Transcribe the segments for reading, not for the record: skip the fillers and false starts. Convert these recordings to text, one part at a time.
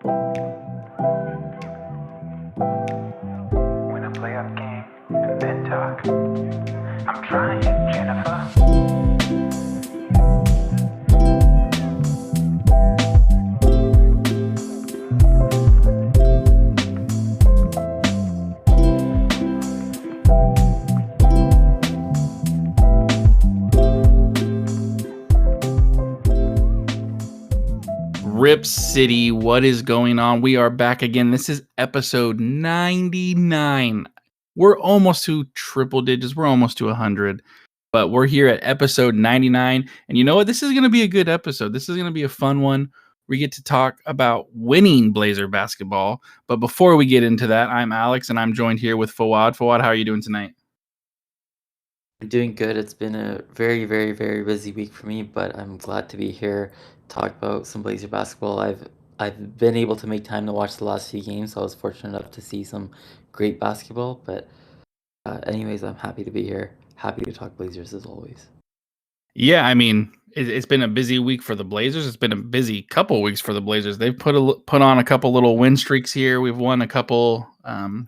When I play our game and then talk, I'm trying, Jennifer. Rip City, what is going on? We are back again. This is episode 99. We're almost to triple digits. We're almost to 100, but we're here at episode 99. And you know what? This is going to be a good episode. This is going to be a fun one. We get to talk about winning Blazer basketball. But before we get into that, I'm Alex, and I'm joined here with Fawad. Fawad, how are you doing tonight? I'm doing good. It's been a very, very, very busy week for me, but I'm glad to be here, talk about some Blazer basketball. I've been able to make time to watch the last few games, so I was fortunate enough to see some great basketball. But anyways, I'm happy to be here. Happy to talk Blazers as always. Yeah, I mean, it's been a busy week for the Blazers. It's been a busy couple weeks for the Blazers. They've put on a couple little win streaks here. We've won a couple.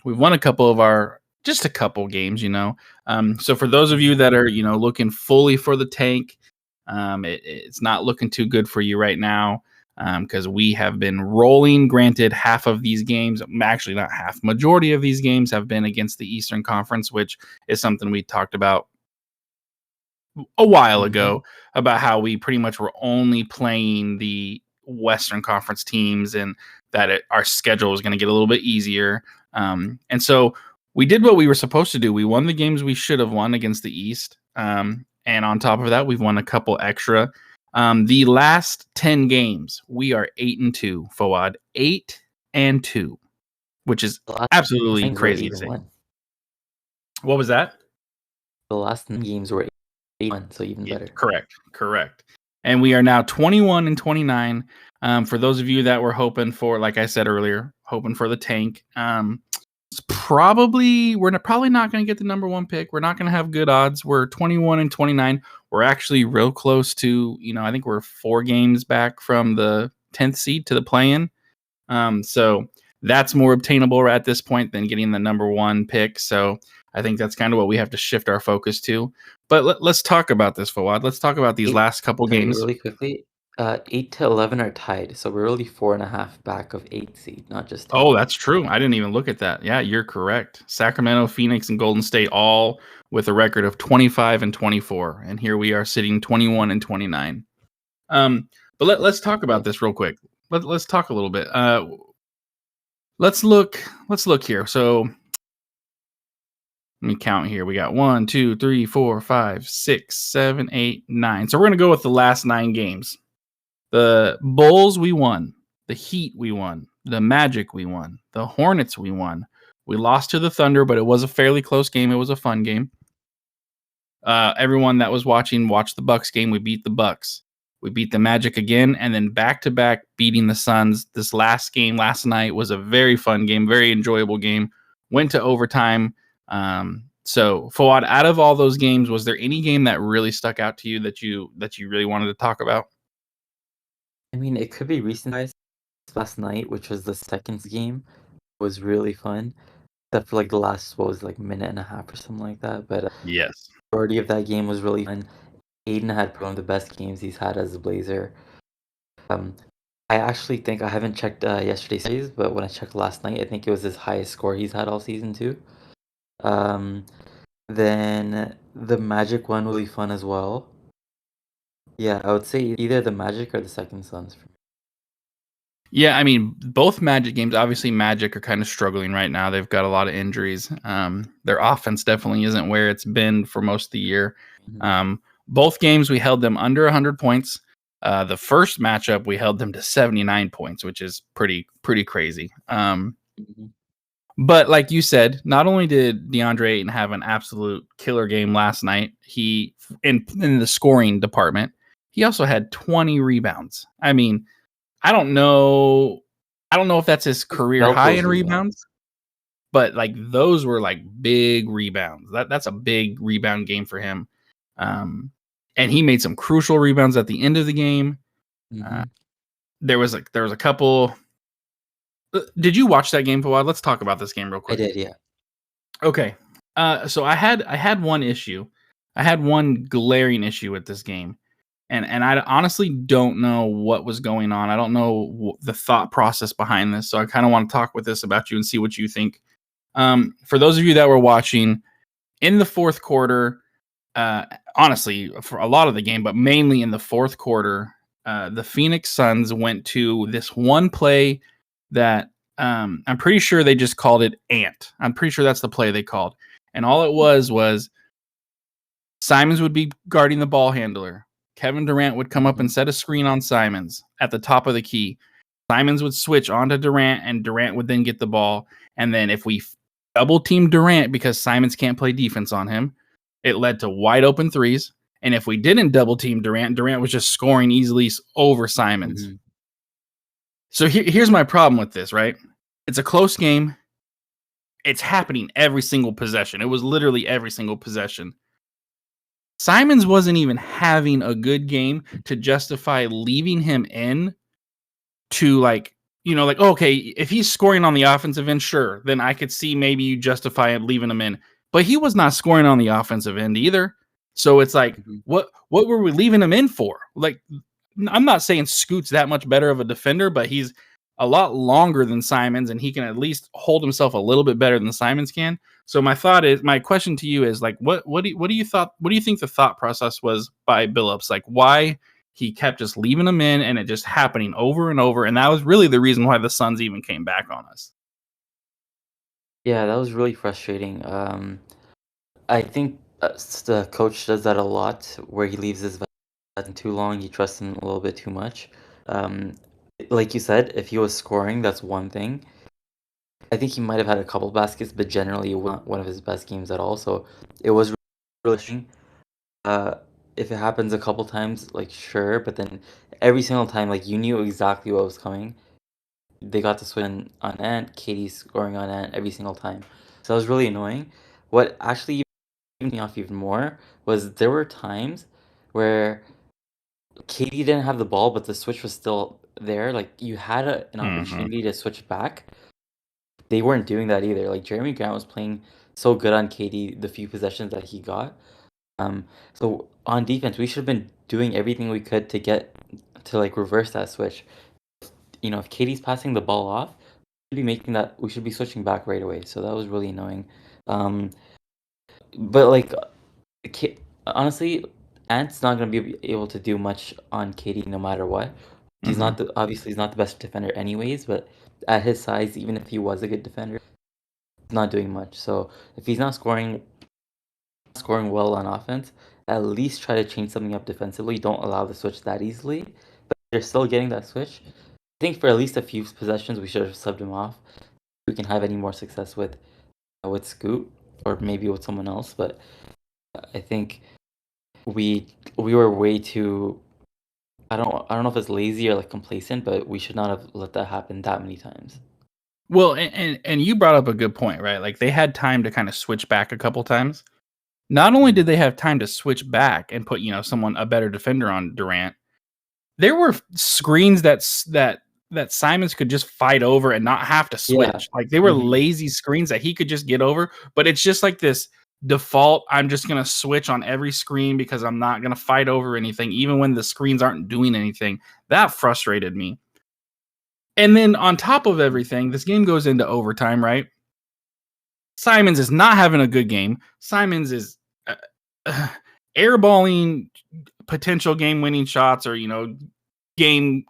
We've won a couple of our just a couple games, you know. So for those of you that are looking fully for the tank, it's not looking too good for you right now because we have been rolling. Granted, half of these games, actually not half, majority of these games have been against the Eastern Conference, which is something we talked about a while ago about how we pretty much were only playing the Western Conference teams and that our schedule was going to get a little bit easier. And so we did what we were supposed to do. We won the games we should have won against the East. And on top of that, we've won a couple extra. The last 10 games, we are 8-2, Fawad. 8-2, which is absolutely crazy to say. What was that? The last 9 games were 8-1, so even better. Correct. And we are now 21-29. For those of you that were hoping for, like I said earlier, hoping for the tank, we're probably not going to get the number one pick. We're not going to have good odds. We're 21-29. We're actually real close to, I think we're 4 games back from the 10th seed to the play-in. So that's more obtainable at this point than getting the number one pick. So I think that's kind of what we have to shift our focus to. But let's talk about this, Fawad. Let's talk about these last couple games. Really quickly, 8-11 are tied, so we're really 4.5 back of 8th seed, not just 10. Oh, that's true. I didn't even look at that. Yeah, you're correct. Sacramento, Phoenix, and Golden State all with a record of 25-24, and here we are sitting 21-29. But let's talk about this real quick. Let's talk a little bit. Let's look here. So let me count here. We got 1, 2, 3, 4, 5, 6, 7, 8, 9. So we're gonna go with the last 9 games. The Bulls we won. The Heat we won. The Magic we won. The Hornets we won. We lost to the Thunder, but it was a fairly close game. It was a fun game. Everyone that was watching watched the Bucks game. We beat the Bucks. We beat the Magic again, and then back-to-back beating the Suns. This last game last night was a very fun game, very enjoyable game. Went to overtime. So Fawad, out of all those games, was there any game that really stuck out to you that you really wanted to talk about? I mean, it could be recent. Last night, which was the second game, was really fun. Except for like the last, minute and a half or something like that. But yes, the majority of that game was really fun. Aiden had one of the best games he's had as a Blazer. I actually think I haven't checked yesterday's series, but when I checked last night, I think it was his highest score he's had all season too. Then the Magic one really fun as well. Yeah, I would say either the Magic or the second Suns. Yeah, I mean, both Magic games, obviously Magic are kind of struggling right now. They've got a lot of injuries. Their offense definitely isn't where it's been for most of the year. Both games, we held them under 100 points. The first matchup, we held them to 79 points, which is pretty crazy. But like you said, not only did DeAndre Ayton have an absolute killer game last night, he in the scoring department, he also had 20 rebounds. I mean, I don't know if that's his career high in rebounds, but like those were like big rebounds. That's a big rebound game for him. And he made some crucial rebounds at the end of the game. There was a couple Did you watch that game for a while? Let's talk about this game real I quick. did, yeah. Okay. So I had one issue. I had one glaring issue with this game. And I honestly don't know what was going on. I don't know the thought process behind this. So I kind of want to talk with this about you and see what you think. For those of you that were watching in the fourth quarter, honestly, for a lot of the game, but mainly in the fourth quarter, the Phoenix Suns went to this one play that I'm pretty sure they just called it Ant. I'm pretty sure that's the play they called. And all it was Simons would be guarding the ball handler. Kevin Durant would come up Mhm. and set a screen on Simons at the top of the key. Simons would switch onto Durant, and Durant would then get the ball. And then if we double team Durant because Simons can't play defense on him, it led to wide open threes. And if we didn't double team Durant, Durant was just scoring easily over Simons. Mhm. So here's my problem with this, right? It's a close game. It's happening every single possession. It was literally every single possession. Simons wasn't even having a good game to justify leaving him in to okay, if he's scoring on the offensive end, sure, then I could see maybe you justify leaving him in. But he was not scoring on the offensive end either. So it's like, Mhm. what were we leaving him in for? Like, I'm not saying Scoot's that much better of a defender, but he's a lot longer than Simons, and he can at least hold himself a little bit better than Simons can. So my question to you is like, what do you think the thought process was by Billups? Like, why he kept just leaving them in and it just happening over and over, and that was really the reason why the Suns even came back on us. Yeah, that was really frustrating. I think the coach does that a lot, where he leaves his veteran too long. He trusts him a little bit too much. Um, like you said, if he was scoring, that's one thing. I think he might have had a couple baskets, but generally it wasn't one of his best games at all. So it was really frustrating. Uh, if it happens a couple times, like sure, but then every single time, like you knew exactly what was coming. They got to swing on Ant, Katie scoring on Ant every single time. So that was really annoying. What actually even me off even more was there were times where Katie didn't have the ball, but the switch was still there. Like you had an Mm-hmm. opportunity to switch back. They weren't doing that either. Like Jeremy Grant was playing so good on Katie the few possessions that he got. Um, so on defense, we should have been doing everything we could to get to like reverse that switch. If Katie's passing the ball off, we should be switching back right away. So that was really annoying. Um, but like honestly, Ant's not gonna be able to do much on Katie no matter what. Mm-hmm. He's not the best defender anyways, but at his size, even if he was a good defender, he's not doing much. So if he's not scoring well on offense, at least try to change something up defensively. Don't allow the switch that easily. But they're still getting that switch. I think for at least a few possessions, we should have subbed him off. We can have any more success with Scoot or maybe with someone else. But I think we were way too. I don't know if it's lazy or like complacent, but we should not have let that happen that many times. Well, and you brought up a good point, right? Like they had time to kind of switch back a couple times. Not only Mhm. did they have time to switch back and put someone a better defender on Durant, there were screens that Simons could just fight over and not have to Yeah. switch. Like they were Hmm. lazy screens that he could just get over, but it's just like this default. I'm just gonna switch on every screen because I'm not gonna fight over anything, even when the screens aren't doing anything. That frustrated me. And then on top of everything, this game goes into overtime, right? Simons is not having a good game. Simons is uh, uh, airballing potential game-winning shots or game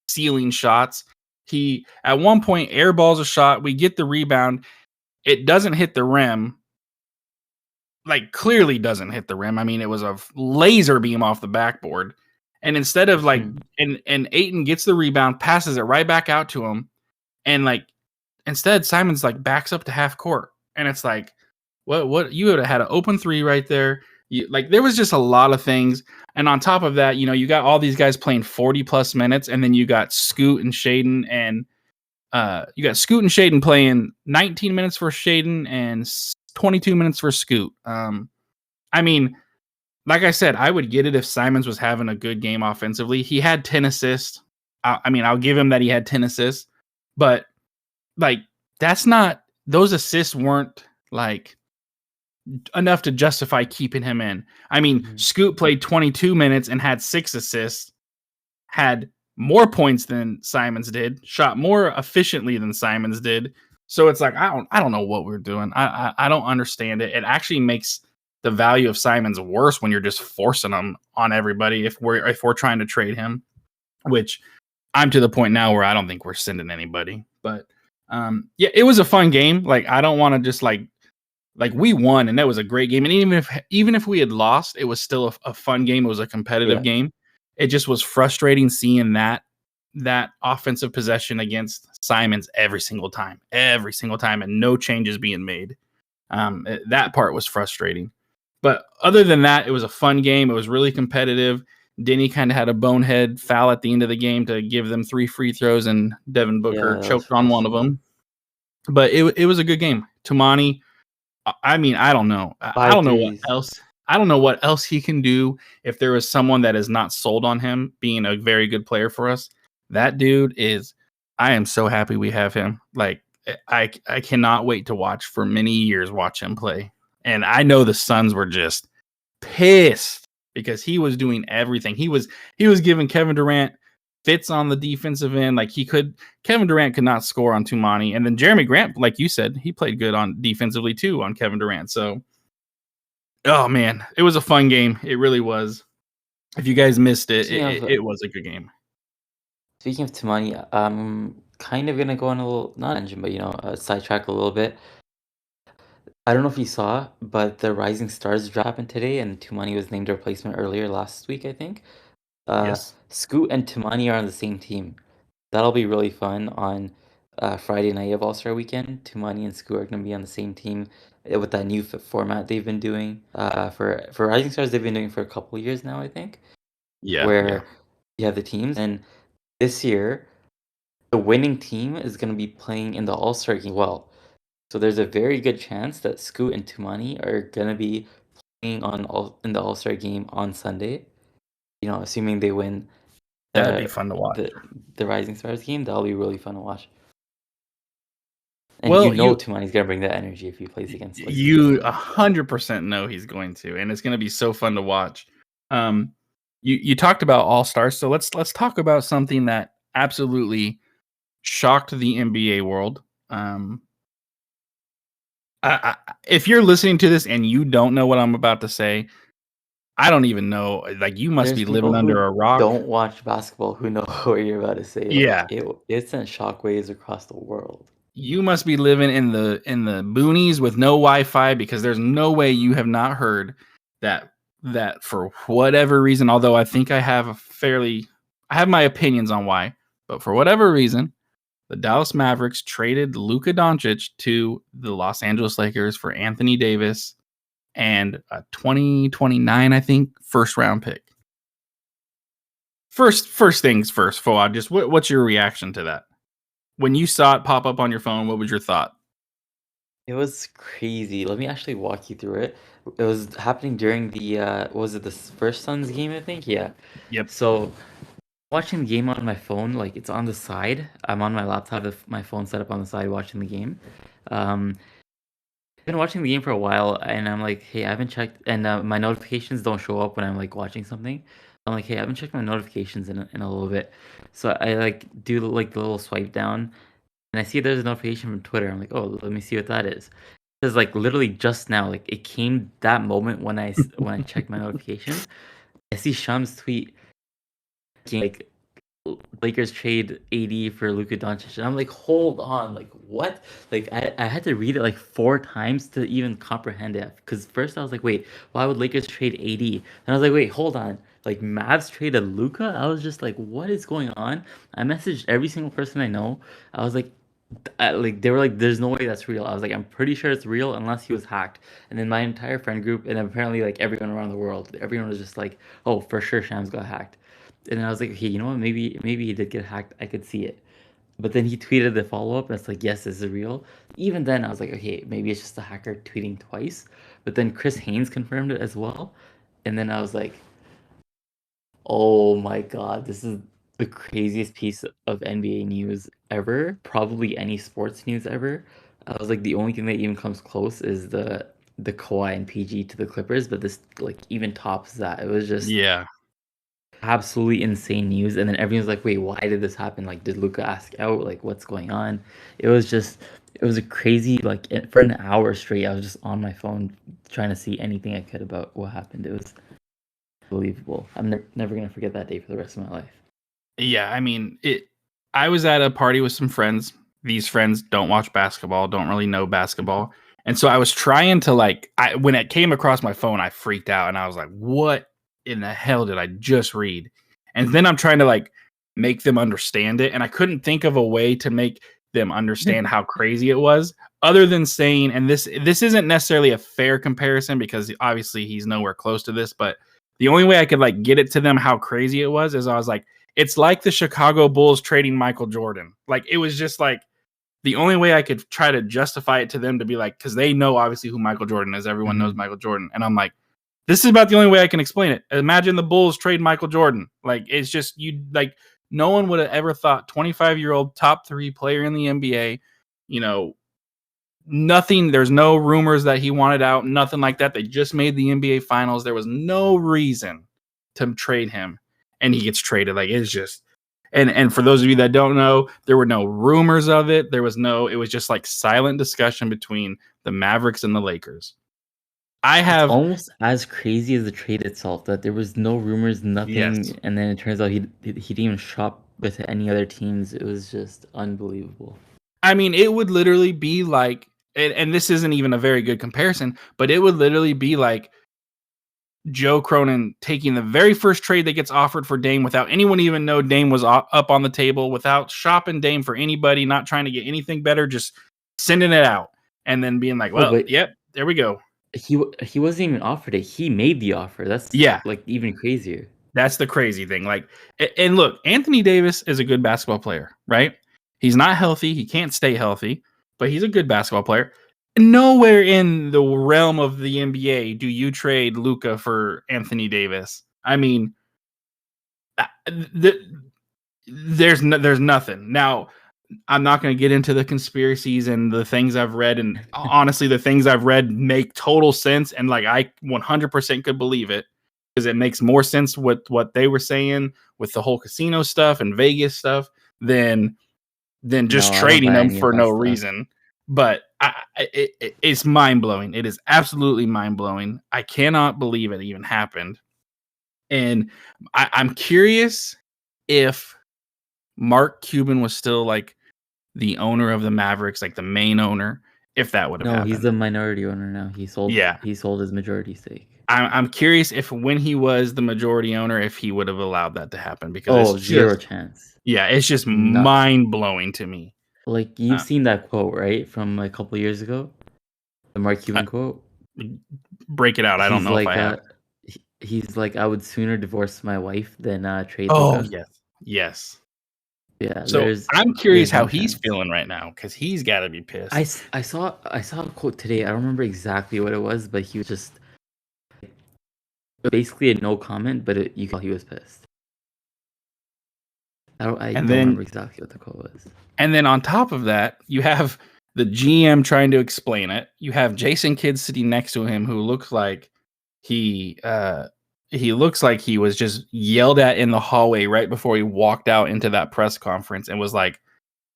sealing shots. He at one point airballs a shot. We get the rebound. It doesn't hit the rim. Like clearly doesn't hit the rim. I mean, it was a laser beam off the backboard. And instead of like, and Aiton gets the rebound, passes it right back out to him, and like instead Simons like backs up to half court, and it's like, what you would have had an open three right there. Like there was just a lot of things, and on top of that, you got all these guys playing 40 plus minutes, and then you got Scoot and Shaden, and playing 19 minutes for Shaden and 22 minutes for Scoot. I mean, like I said, I would get it if Simons was having a good game offensively. He had 10 assists. I mean, I'll give him that he had 10 assists, but like that's not those assists weren't like enough to justify keeping him in. I mean, Mhm. Scoot played 22 minutes and had 6 assists, had more points than Simons did, shot more efficiently than Simons did. So it's like I don't know what we're doing. I don't understand it. It actually makes the value of Simons worse when you're just forcing him on everybody if we're trying to trade him, which I'm to the point now where I don't think we're sending anybody. But yeah, it was a fun game. Like I don't want to just like we won and that was a great game. And even if we had lost, it was still a fun game. It was a competitive Yeah. game. It just was frustrating seeing that offensive possession against Simons every single time, and no changes being made. That part was frustrating. But other than that, it was a fun game. It was really competitive. Denny kind of had a bonehead foul at the end of the game to give them 3 free throws, and Devin Booker Yeah, that was choked on one of frustrating. them. But it was a good game. Tamani, I mean, I don't know. I Five don't know what threes. else. I don't know what else he can do if there is someone that is not sold on him being a very good player for us. That dude is. I am so happy we have him. Like I cannot wait to watch for many years. Watch him play, and I know the Suns were just pissed because he was doing everything. He was giving Kevin Durant fits on the defensive end. Like Kevin Durant could not score on Tumani. And then Jeremy Grant, like you said, he played good on defensively too on Kevin Durant. So, oh man, it was a fun game. It really was. If you guys missed it, Speaking of it was a good game. speaking of Tamani, I'm kind of gonna go on a little not engine, but sidetrack a little bit. I don't know if you saw, but the Rising Stars draft happened today, and Tumani was named a replacement earlier last week, I think. Yes. Scoot and Tumani are on the same team. That'll be really fun on Friday night of All Star Weekend. Tumani and Scoot are gonna be on the same team with that new format they've been doing. For Rising Stars, they've been doing for a couple years now, I think, Yeah. Yeah. where you have the teams, and this year the winning team is gonna be playing in the All Star game as well. So there's a very good chance that Scoot and Tumani are gonna be playing in the All Star game on Sunday. Assuming they win That'd be the fun to watch. the the Rising Stars game, that'll be really fun to watch. And Well, Tumani's gonna bring that energy if he plays against like you 100% know he's going to, and it's going to be so fun to watch. You talked about All Stars, so let's talk about something that absolutely shocked the NBA world. Um, if you're listening to this and you don't know what I'm about to say, I don't even know. Like you must there's be people living who under a rock. don't watch basketball who know what you're about to say. Like Yeah, it sent shockwaves across the world. you must be living in the boonies with no Wi-Fi because there's no way you have not heard that for whatever reason. Although I think I have my opinions on why, but for whatever reason, the Dallas Mavericks traded Luka Doncic to the Los Angeles Lakers for Anthony Davis and a 2029, I think, first round pick. First things first, Fawad, just what's your reaction to that? When you saw it pop up on your phone, what was your thought? It was crazy. Let me actually walk you through it. It was happening during the what was it, the first Suns game, I think? Yeah. Yep. So watching the game on my phone, like it's on the side. I'm on my laptop with my phone set up on the side watching the game. Um, I've been watching the game for a while, and I'm like, hey, I haven't checked, and my notifications don't show up when I'm like watching something. I'm like, hey, I haven't checked my notifications in a little bit. So I like do like the little swipe down, and I see there's a notification from Twitter. I'm like, oh, let me see what that is. It's like literally just now, like it came that moment when I checked my notifications. I see Sham's tweet, like Lakers trade AD for Luka Doncic, and I'm like, hold on, like what? Like I had to read it like 4 times to even comprehend it. Because first I was like, wait, why would Lakers trade AD? And I was like, wait, hold on, like Mavs traded Luka? I was just like, what is going on? I messaged every single person I know. I was like they were like, there's no way that's real. I was like, I'm pretty sure it's real unless he was hacked. And then my entire friend group and apparently like everyone around the world, everyone was just like, oh, for sure Shams got hacked. And then I was like, okay, you know what? Maybe he did get hacked. I could see it. But then he tweeted the follow up, and it's like, yes, this is real. Even then, I was like, okay, maybe it's just a hacker tweeting twice. But then Chris Haynes confirmed it as well, and then I was like, oh my god, the craziest piece of NBA news ever, probably any sports news ever. I was like, the only thing that even comes close is the Kawhi and PG to the Clippers, but this like even tops that. It was just Yeah. absolutely insane news, and then everyone's like, "Wait, why did this happen? Like, did Luka ask out? Like, what's going on?" It was just, it was a crazy like for an hour straight. I was just on my phone trying to see anything I could about what happened. It was unbelievable. I'm never gonna forget that day for the rest of my life. Yeah, I mean, I was at a party with some friends. These friends don't watch basketball, don't really know basketball. And so I was trying to when it came across my phone, I freaked out and I was like, "What in the hell did I just read?" And then I'm trying to make them understand it, and I couldn't think of a way to make them understand how crazy it was other than saying, and this isn't necessarily a fair comparison because obviously he's nowhere close to this, but the only way I could get it to them how crazy it was is I was like, it's like the Chicago Bulls trading Michael Jordan. Like, it was just the only way I could try to justify it to them to be like, because they know obviously who Michael Jordan is. Everyone knows Michael Jordan. And I'm like, this is about the only way I can explain it. Imagine the Bulls trade Michael Jordan. Like, it's just, no one would have ever thought 25-year-old top 3 player in the NBA, you know, nothing. There's no rumors that he wanted out, nothing like that. They just made the NBA finals. There was no reason to trade him, and he gets traded. Like, it's just, and for those of you that don't know, there were no rumors of it. It was just silent discussion between the Mavericks and the Lakers. It's almost as crazy as the trade itself, that there was no rumors, Yes. nothing, and then it turns out he didn't even shop with any other teams. It was just unbelievable. I mean, it would literally be like, and this isn't even a very good comparison, but it would literally be like Joe Cronin taking the very first trade that gets offered for Dame without anyone even know Dame was up on the table, without shopping Dame for anybody, not trying to get anything better, just sending it out and then being like, Oh, well, but yep, there we go. he wasn't even offered it. He made the offer. That's Yeah, like even crazier. that's the crazy thing. And look, Anthony Davis is a good basketball player, right? He's not healthy. He can't stay healthy, but he's a good basketball player. Nowhere in the realm of the NBA do you trade Luka for Anthony Davis. I mean, there's nothing. Now, I'm not going to get into the conspiracies and the things I've read, and honestly, the things I've read make total sense, and I 100% could believe it because it makes more sense with what they were saying with the whole casino stuff and Vegas stuff than just No, I don't trading buy them any of for that no stuff. reason. But it's mind blowing. It is absolutely mind blowing. I cannot believe it even happened, and I'm curious if Mark Cuban was still the owner of the Mavericks, like the main owner, if that would have No, he's happened. the minority owner now. Yeah. He sold his majority stake. I'm curious if when he was the majority owner, if he would have allowed that to happen because it's Oh, zero just, chance. yeah, it's just Not mind blowing to me. like you've Uh, seen that quote, right? From a couple years ago. The Mark uh, Cuban quote. break it out. I don't He's know if I like have. he's like, I would sooner divorce my wife than trade Oh, Luca. yes. Yes. Yeah, So I'm curious there's how no he's chance. feeling right now because he's got to be pissed. I saw a quote today. I don't remember exactly what it was, but he was just basically a no comment, but you could tell he was pissed. I And don't remember then exactly what the quote was. And then on top of that, you have the GM trying to explain it. You have Jason Kidd sitting next to him who looks like he looks like he was just yelled at in the hallway right before he walked out into that press conference and was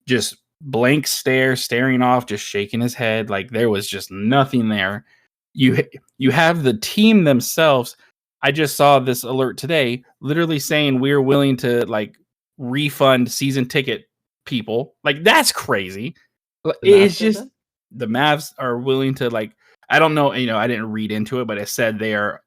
just blank stare, staring off, just shaking his head. Like there was just nothing there. You have the team themselves. I just saw this alert today, literally saying we're willing to refund season ticket people. Like that's crazy. The Mavs It's said just that? the Mavs are willing to I don't know, I didn't read into it, but it said they are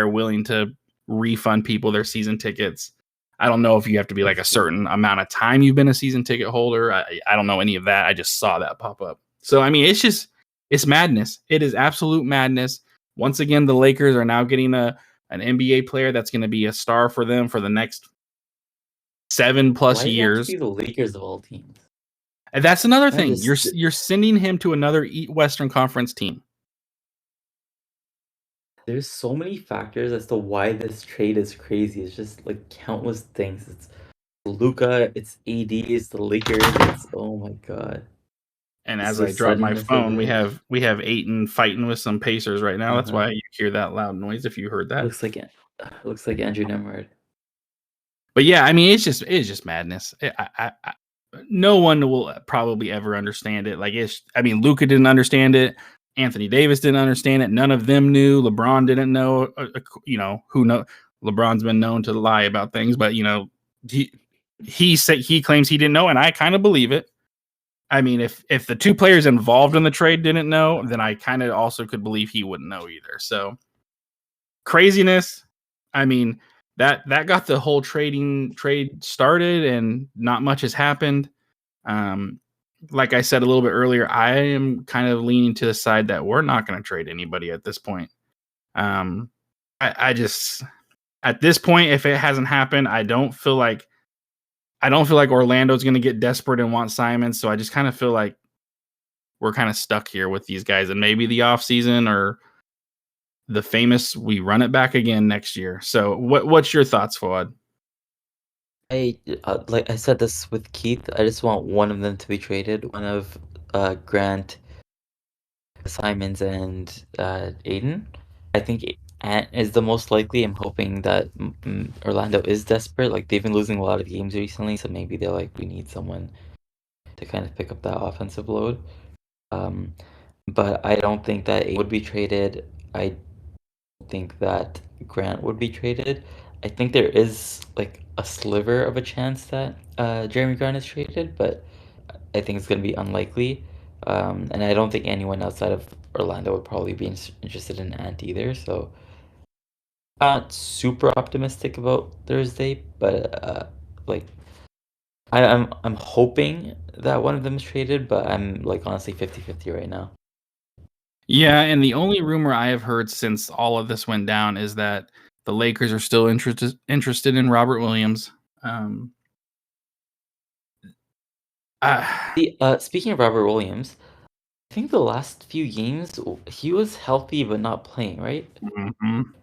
willing to refund people their season tickets. I don't know if you have to be That's a cool. certain amount of time you've been a season ticket holder. I don't know any of that. I just saw that pop up. So I mean, it's madness. It is absolute madness. Once again, the Lakers are now getting an NBA player that's going to be a star for them for the next 7+ Why does it have to years. be the Lakers of all teams? And that's another I thing. just You're sending him to another Western Conference team. There's so many factors as to why this trade is crazy. It's just like countless things. Luka, it's AD, it's the Lakers, it's oh my god. And It's as the I drop my suddenness of phone, we it. have Aiton fighting with some Pacers right now. That's Uh-huh. why you hear that loud noise if you heard that. Looks like Andrew Nemrod. But yeah, I mean, it's just madness. No one will probably ever understand it. Like I mean, Luka didn't understand it. Anthony Davis didn't understand it. None of them knew. LeBron didn't know. Who know? LeBron's been known to lie about things, but he claims he didn't know, and I kind of believe it. I mean, if the two players involved in the trade didn't know, then I kind of also could believe he wouldn't know either. So craziness. I mean, that got the whole trade started, and not much has happened. Um, like I said a little bit earlier, I am kind of leaning to the side that we're not going to trade anybody at this point. Um, I just at this point, if it hasn't happened, I don't feel like Orlando's going to get desperate and want Simon. So I just kind of feel like we're kind of stuck here with these guys, and maybe the offseason or the famous we run it back again next year. So what's your thoughts, Fuad? Like I said this with Keith, I just want one of them to be traded. One of Grant, Simons, and Aiden. I think Ant is the most likely. I'm hoping that Orlando is desperate. Like they've been losing a lot of games recently, so maybe they're like, we need someone to kind of pick up that offensive load. Um, but I don't think that Aiden would be traded. I don't think that Grant would be traded. I think there is like a sliver of a chance that Jeremy Grant is traded, but I think it's going to be unlikely. And I don't think anyone outside of Orlando would probably be interested in Ant either. So not super optimistic about Thursday, but like I'm hoping that one of them is traded, but I'm like honestly 50-50 right now. Yeah, and the only rumor I have heard since all of this went down is that the Lakers are still interested in Robert Williams. Um, uh, Speaking of Robert Williams, I think the last few games he was healthy but not playing, right?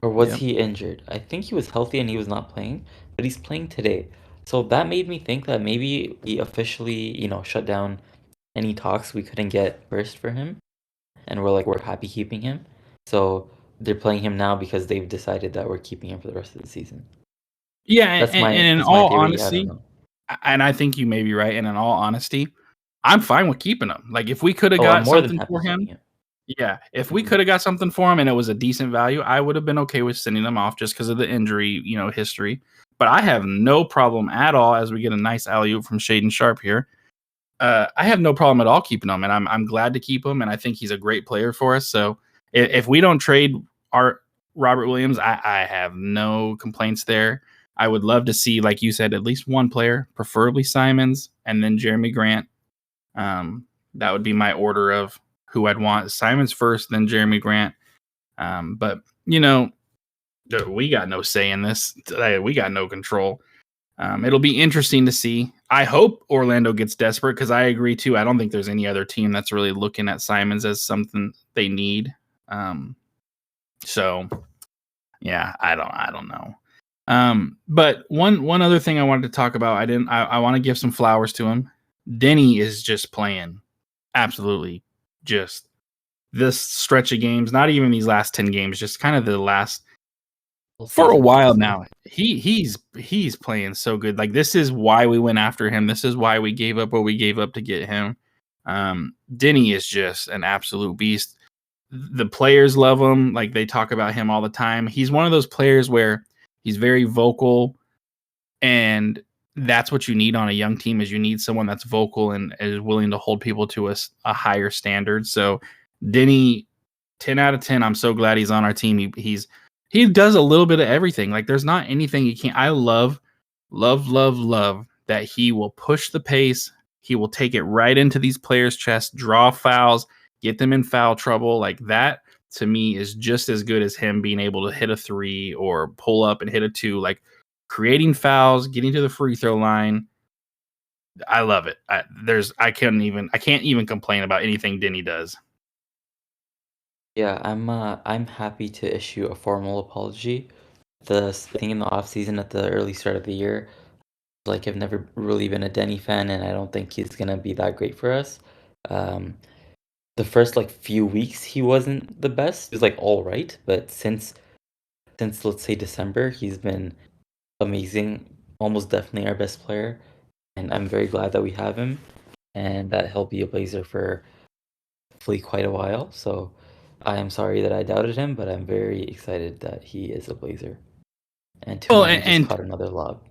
Or was yep. he injured? I think he was healthy and he was not playing, but he's playing today. So that made me think that maybe we officially, shut down any talks we couldn't get first for him, and we're happy keeping him. So they're playing him now because they've decided that we're keeping him for the rest of the season. Yeah, That's and my in that's my all theory. I don't honesty, know. and I think you may be right. And in all honesty, I'm fine with keeping him. Like if we could have Oh, I'm got more than something happy for keeping him, him. yeah, if we hmm could have got something for him and it was a decent value, I would have been okay with sending them off just because of the injury, history. But I have no problem at all as we get a nice alley oop from Shaden Sharp here. I have no problem at all keeping him, and I'm glad to keep him, and I think he's a great player for us. So if we don't trade our Robert Williams, I have no complaints there. I would love to see, like you said, at least one player, preferably Simons, and then Jeremy Grant. That would be my order of who I'd want. Simons first, then Jeremy Grant. But we got no say in this. We got no control. It'll be interesting to see. I hope Orlando gets desperate because I agree too. I don't think there's any other team that's really looking at Simons as something they need. So yeah, I don't know. But one other thing I wanted to talk about, I want to give some flowers to him. Denny is just playing absolutely just this stretch of games, not even these last 10 games, just kind of the last Whole for a season, while honestly. now. He's playing so good. Like this is why we went after him. This is why we gave up what we gave up to get him. Denny is just an absolute beast. The players love him. Like they talk about him all the time. He's one of those players where he's very vocal, and that's what you need on a young team is you need someone that's vocal and is willing to hold people to a higher standard. So Denny, 10 out of 10. I'm so glad he's on our team. He does a little bit of everything. Like there's not anything he can't. I love that he will push the pace. He will take it right into these players' chests, draw fouls, get them in foul trouble. Like that to me is just as good as him being able to hit a three or pull up and hit a two. Like creating fouls, getting to the free throw line. I love it. I can't even complain about anything Denny does. Yeah, I'm happy to issue a formal apology. The thing in the off season at the early start of the year, Like, I've never really been a Denny fan, and I don't think he's gonna be that great for us. Um, the first like few weeks he wasn't the best. He was like all right, but since let's say December, he's been amazing. Almost definitely our best player, and I'm very glad that we have him and that he'll be a Blazer for hopefully quite a while. So I am sorry that I doubted him, but I'm very excited that he is a Blazer. And Well, Tumani just caught another lob.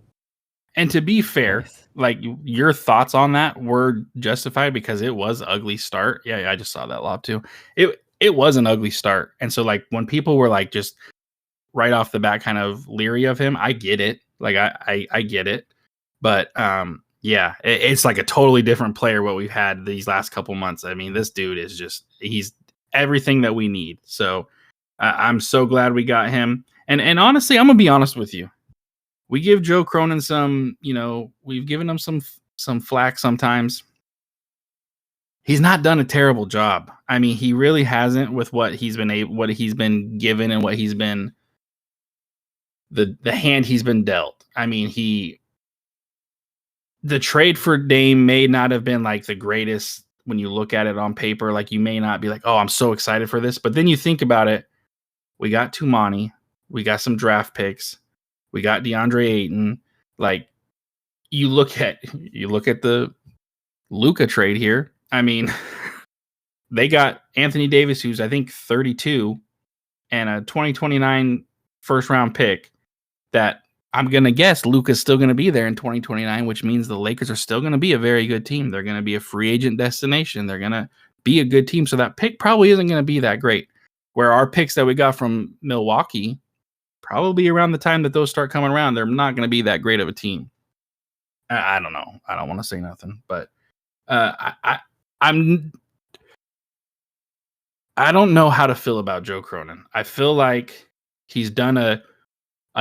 and to be fair, Nice. like your thoughts on that were justified because it was ugly start. Yeah, I just saw that lob too. It was an ugly start, and so like when people were like just right off the bat kind of leery of him, I get it. Like I get it, but yeah, it's like a totally different player what we've had these last couple months. I mean, this dude is just he's everything that we need. So I'm so glad we got him. And honestly, I'm gonna be honest with you. We give Joe Cronin some, we've given him some flack sometimes. He's not done a terrible job. I mean, he really hasn't with what he's been given and what he's been the hand he's been dealt. I mean, the trade for Dame may not have been like the greatest when you look at it on paper. Like you may not be like, oh, I'm so excited for this. But then you think about it. We got Tumani. We got some draft picks. We got DeAndre Ayton. Like you look at the Luka trade here. I mean, they got Anthony Davis, who's I think 32, and a 2029 first round pick that I'm going to guess Luka's still going to be there in 2029, which means the Lakers are still going to be a very good team. They're going to be a free agent destination. They're going to be a good team. So that pick probably isn't going to be that great. Where our picks that we got from Milwaukee, probably around the time that those start coming around, they're not going to be that great of a team. I don't know. I don't want to say nothing, but I'm I don't know how to feel about Joe Cronin. I feel like he's done a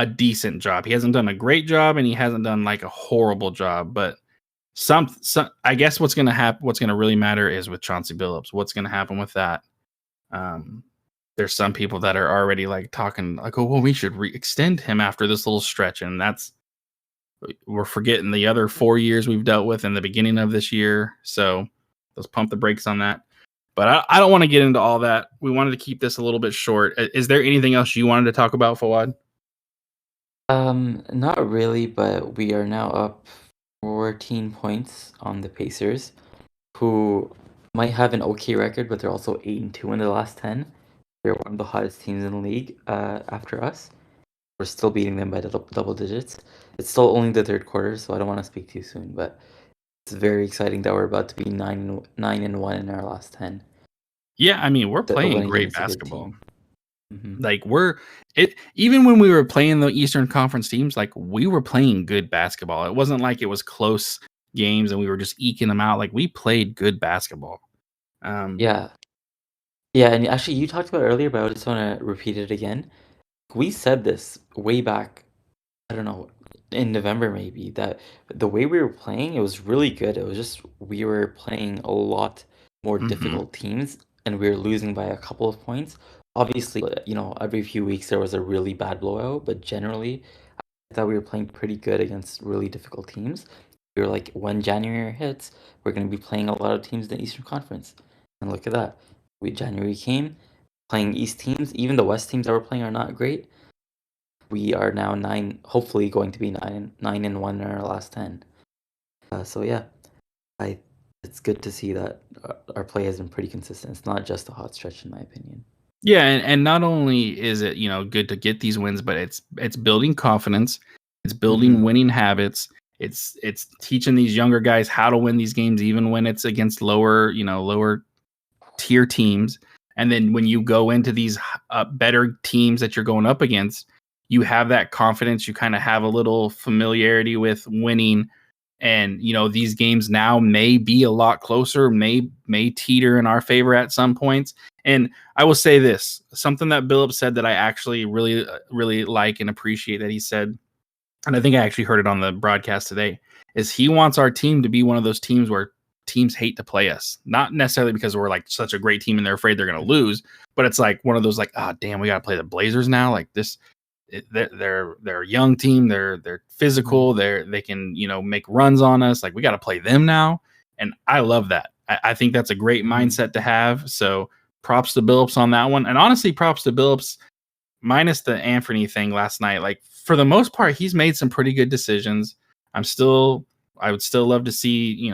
decent job. He hasn't done a great job, and he hasn't done like a horrible job. But some I guess what's going to happen, what's going to really matter is with Chauncey Billups. What's going to happen with that? There's some people that are already like talking like, oh, well, we should extend him after this little stretch, and we're forgetting the other 4 years we've dealt with in the beginning of this year. So let's pump the brakes on that. But I don't want to get into all that. We wanted to keep this a little bit short. Is there anything else you wanted to talk about, Fawad? Not really, but we are now up 14 points on the Pacers, who might have an okay record, but they're also 8-2 in the last 10. They're one of the hottest teams in the league after us. We're still beating them by double digits. It's still only the third quarter, so I don't want to speak too soon, but it's very exciting that we're about to be 9-1 in our last 10. Yeah, I mean, we're The playing winning great against a good basketball. team. Mhm. Like even when we were playing the Eastern Conference teams, like we were playing good basketball. It wasn't like it was close games and we were just eking them out. Like we played good basketball. Yeah. Yeah, and actually you talked about it earlier, but I just want to repeat it again. We said this way back, I don't know, in November maybe, that the way we were playing, it was really good. It was just we were playing a lot more mhm. difficult teams and we were losing by a couple of points. Obviously, every few weeks there was a really bad blowout, but generally, I thought we were playing pretty good against really difficult teams. We were like, when January hits, we're going to be playing a lot of teams in the Eastern Conference. And look at that. January came, playing East teams. Even the West teams that we're playing are not great. We are now hopefully going to be 9-1 in our last 10. So yeah, I it's good to see that our play has been pretty consistent. It's not just a hot stretch, in my opinion. Yeah, and not only is it, good to get these wins, but it's building confidence, it's building Mm-hmm. winning habits. It's teaching these younger guys how to win these games even when it's against lower tier teams. And then when you go into these better teams that you're going up against, you have that confidence. You kind of have a little familiarity with winning. And these games now may be a lot closer, may teeter in our favor at some points. And I will say this, something that Billups said that I actually really, really like and appreciate that he said, and I think I actually heard it on the broadcast today, is he wants our team to be one of those teams where teams hate to play us. Not necessarily because we're like such a great team and they're afraid they're going to lose, but it's like one of those like, oh, damn, we got to play the Blazers now. Like this, they're a young team. They're physical. They can make runs on us. Like we got to play them now, and I love that. I think that's a great mindset to have. So props to Billups on that one, and honestly, props to Billups minus the Anthony thing last night. Like for the most part, he's made some pretty good decisions. I would still love to see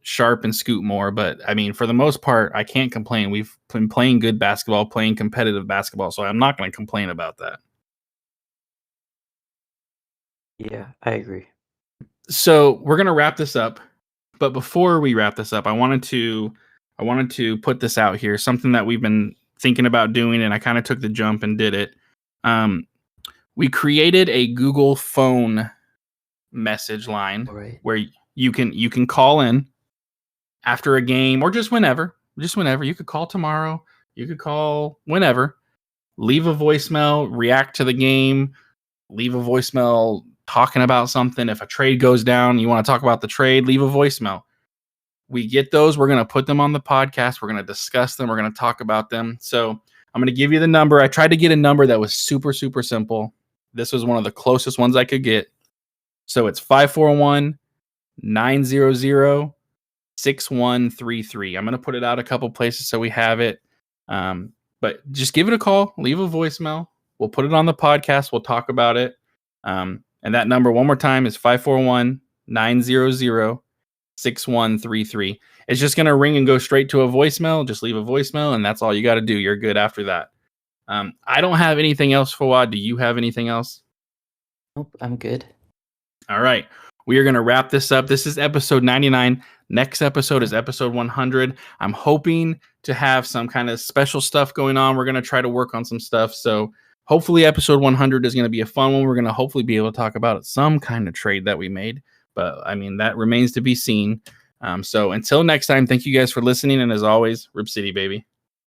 Sharp and Scoot more, but I mean, for the most part, I can't complain. We've been playing good basketball, playing competitive basketball, so I'm not going to complain about that. Yeah, I agree. So we're going to wrap this up, but before we wrap this up, I wanted to put this out here, something that we've been thinking about doing, and I kind of took the jump and did it. We created a Google phone message line where you can call in after a game or just whenever. You could call tomorrow, you could call whenever, leave a voicemail, react to the game, leave a voicemail talking about something. If a trade goes down, you want to talk about the trade, leave a voicemail. We get those. We're going to put them on the podcast. We're going to discuss them. We're going to talk about them. So I'm going to give you the number. I tried to get a number that was super, super simple. This was one of the closest ones I could get. So it's 541-900-6133. I'm going to put it out a couple places so we have it. But just give it a call. Leave a voicemail. We'll put it on the podcast. We'll talk about it. And that number, one more time, is 541-900-6133. It's just going to ring and go straight to a voicemail. Just leave a voicemail, and that's all you got to do. You're good after that. I don't have anything else, Fawad. Do you have anything else? Nope, I'm good. All right. We are going to wrap this up. This is episode 99. Next episode is episode 100. I'm hoping to have some kind of special stuff going on. We're going to try to work on some stuff. So hopefully episode 100 is going to be a fun one. We're going to hopefully be able to talk about some kind of trade that we made. But, I mean, that remains to be seen. So until next time, thank you guys for listening. And as always, Rip City, baby.